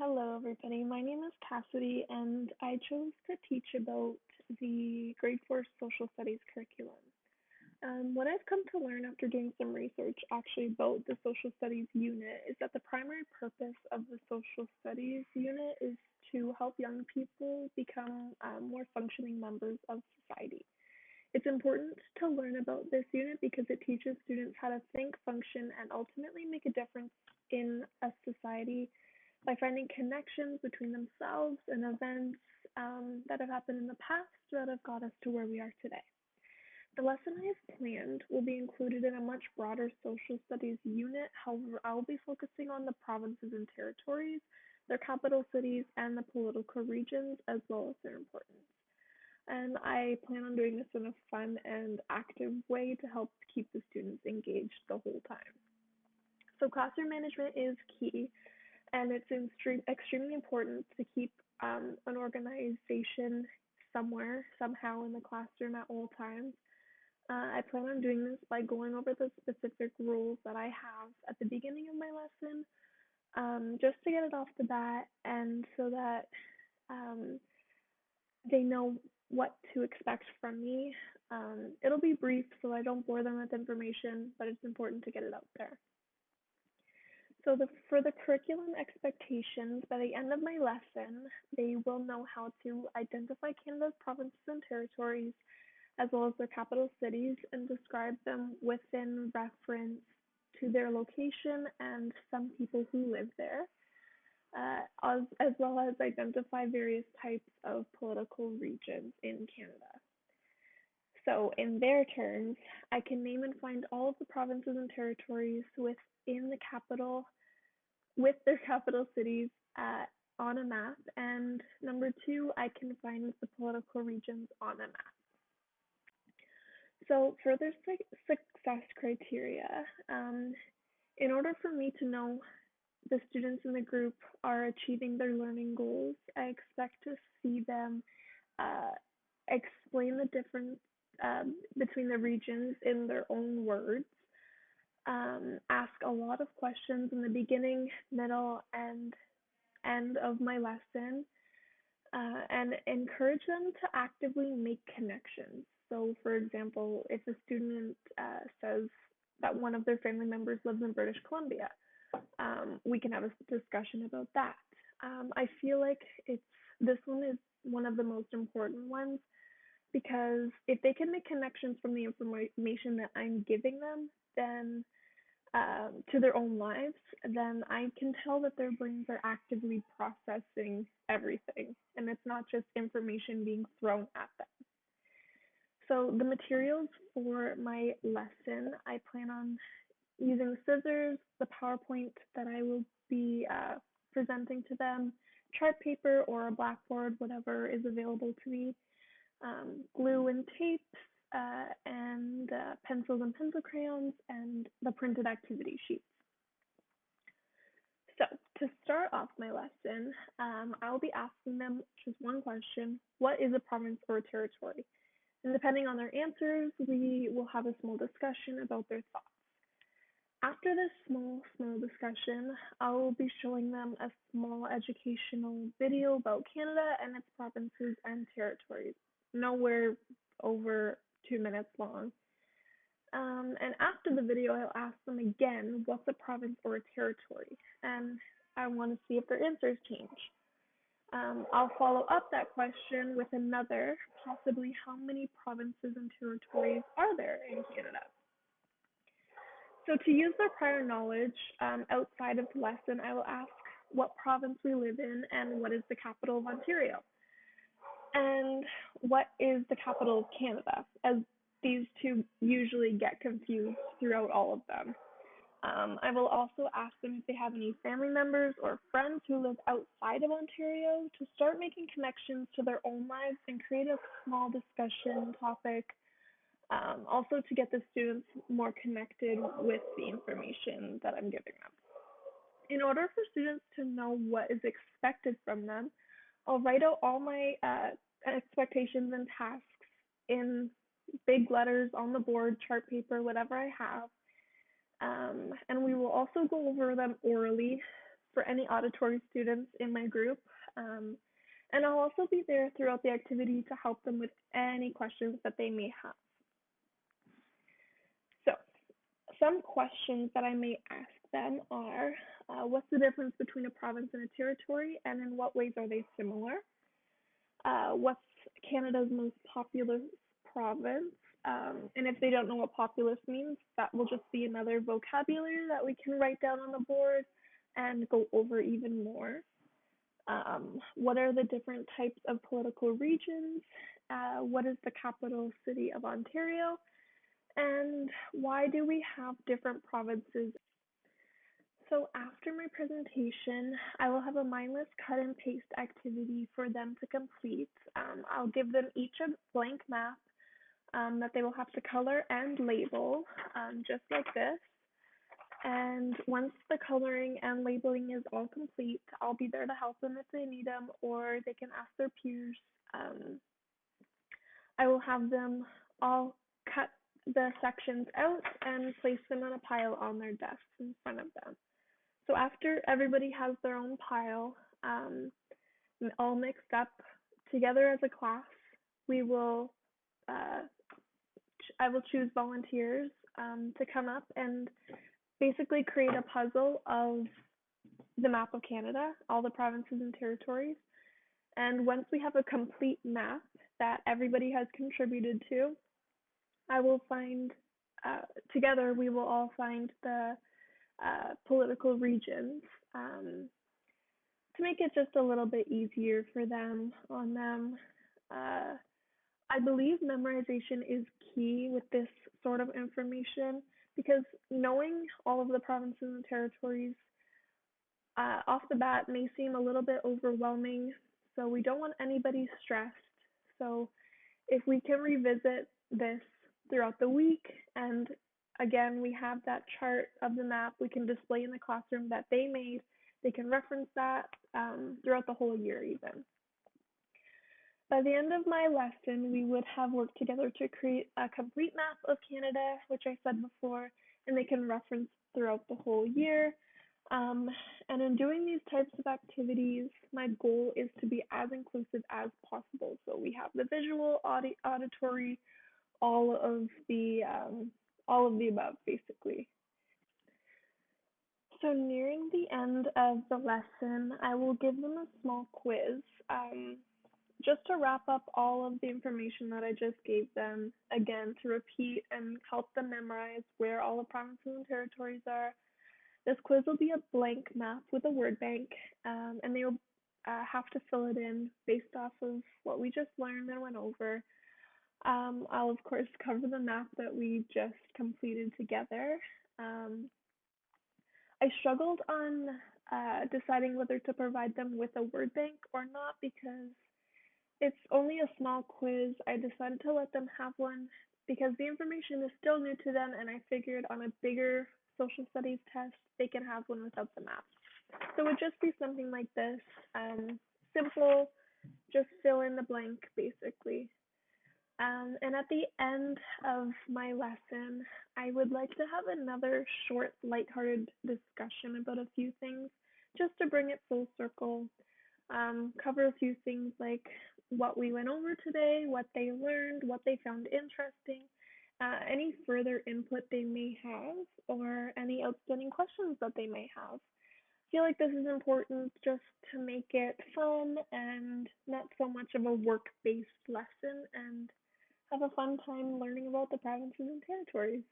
Hello, everybody. My name is Cassidy, and I chose to teach about the grade 4 social studies curriculum. What I've come to learn after doing some research actually about the social studies unit is that the primary purpose of the social studies unit is to help young people become more functioning members of society. It's important to learn about this unit because it teaches students how to think, function, and ultimately make a difference in a society by finding connections between themselves and events that have happened in the past that have got us to where we are today. The lesson I have planned will be included in a much broader social studies unit. However, I'll be focusing on the provinces and territories, their capital cities, and the political regions, as well as their importance. And I plan on doing this in a fun and active way to help keep the students engaged the whole time. So classroom management is key, and it's extremely important to keep an organization somewhere, somehow in the classroom at all times. I plan on doing this by going over the specific rules that I have at the beginning of my lesson, just to get it off the bat, and so that um, they know what to expect from me. It'll be brief, so I don't bore them with information, but it's important to get it out there. So for the curriculum expectations, by the end of my lesson, they will know how to identify Canada's provinces and territories, as well as their capital cities, and describe them within reference to their location and some people who live there, as well as identify various types of political regions in Canada. So, in their terms, I can name and find all of the provinces and territories within the capital, with their capital cities on a map. And number two, I can find the political regions on a map. So, for their success criteria, in order for me to know the students in the group are achieving their learning goals, I expect to see them uh, explain the difference between the regions in their own words, ask a lot of questions in the beginning, middle, and end of my lesson, and encourage them to actively make connections. So, for example, if a student says that one of their family members lives in British Columbia, we can have a discussion about that. I feel like this one is one of the most important ones because if they can make connections from the information that I'm giving them, then to their own lives, then I can tell that their brains are actively processing everything, and it's not just information being thrown at them. So the materials for my lesson, I plan on using scissors, the PowerPoint that I will be presenting to them, chart paper or a blackboard, whatever is available to me, glue and tapes, and pencils and pencil crayons, and the printed activity sheets. So, to start off my lesson, I'll be asking them just one question: what is a province or a territory? And depending on their answers, we will have a small discussion about their thoughts. After this small discussion, I will be showing them a small educational video about Canada and its provinces and territories, nowhere over 2 minutes long. And after the video, I'll ask them again what's a province or a territory, and I want to see if their answers change. I'll follow up that question with another, possibly how many provinces and territories are there in Canada? So to use their prior knowledge outside of the lesson, I will ask what province we live in and what is the capital of Ontario, and what is the capital of Canada, as these two usually get confused throughout all of them. I will also ask them if they have any family members or friends who live outside of Ontario to start making connections to their own lives and create a small discussion topic, also to get the students more connected with the information that I'm giving them. In order for students to know what is expected from them, I'll write out all my expectations and tasks in big letters on the board, chart paper, whatever I have. And we will also go over them orally for any auditory students in my group. Um, and I'll also be there throughout the activity to help them with any questions that they may have. So, some questions that I may ask them are, what's the difference between a province and a territory, and in what ways are they similar? What's Canada's most populous province? And if they don't know what populous means, that will just be another vocabulary that we can write down on the board and go over even more. What are the different types of political regions? What is the capital city of Ontario? And why do we have different provinces? So after my presentation, I will have a mindless cut and paste activity for them to complete. I'll give them each a blank map that they will have to color and label, just like this. And once the coloring and labeling is all complete, I'll be there to help them if they need them, or they can ask their peers. I will have them all cut the sections out and place them on a pile on their desks in front of them. So after everybody has their own pile, all mixed up together as a class, we will I will choose volunteers to come up and basically create a puzzle of the map of Canada, all the provinces and territories. And once we have a complete map that everybody has contributed to, I will find, together we will all find the political regions to make it just a little bit easier for them on them. Uh, I believe memorization is key with this sort of information because knowing all of the provinces and territories off the bat may seem a little bit overwhelming, so we don't want anybody stressed. So if we can revisit this throughout the week, and again, we have that chart of the map we can display in the classroom that they made, they can reference that throughout the whole year even. By the end of my lesson, we would have worked together to create a complete map of Canada, which I said before, and they can reference throughout the whole year. And in doing these types of activities, my goal is to be as inclusive as possible. So we have the visual, auditory, all of the above, basically. So nearing the end of the lesson, I will give them a small quiz, just to wrap up all of the information that I just gave them, again, to repeat and help them memorize where all the provinces and territories are. This quiz will be a blank map with a word bank, and they will have to fill it in based off of what we just learned and went over. I'll, of course, cover the map that we just completed together. I struggled on deciding whether to provide them with a word bank or not because it's only a small quiz. I decided to let them have one because the information is still new to them, and I figured on a bigger social studies test, they can have one without the map. So it would just be something like this, simple, just fill in the blank, basically. And at the end of my lesson, I would like to have another short, lighthearted discussion about a few things, just to bring it full circle. Cover a few things like what we went over today, what they learned, what they found interesting, any further input they may have, or any outstanding questions that they may have. I feel like this is important just to make it fun and not so much of a work-based lesson and have a fun time learning about the provinces and territories.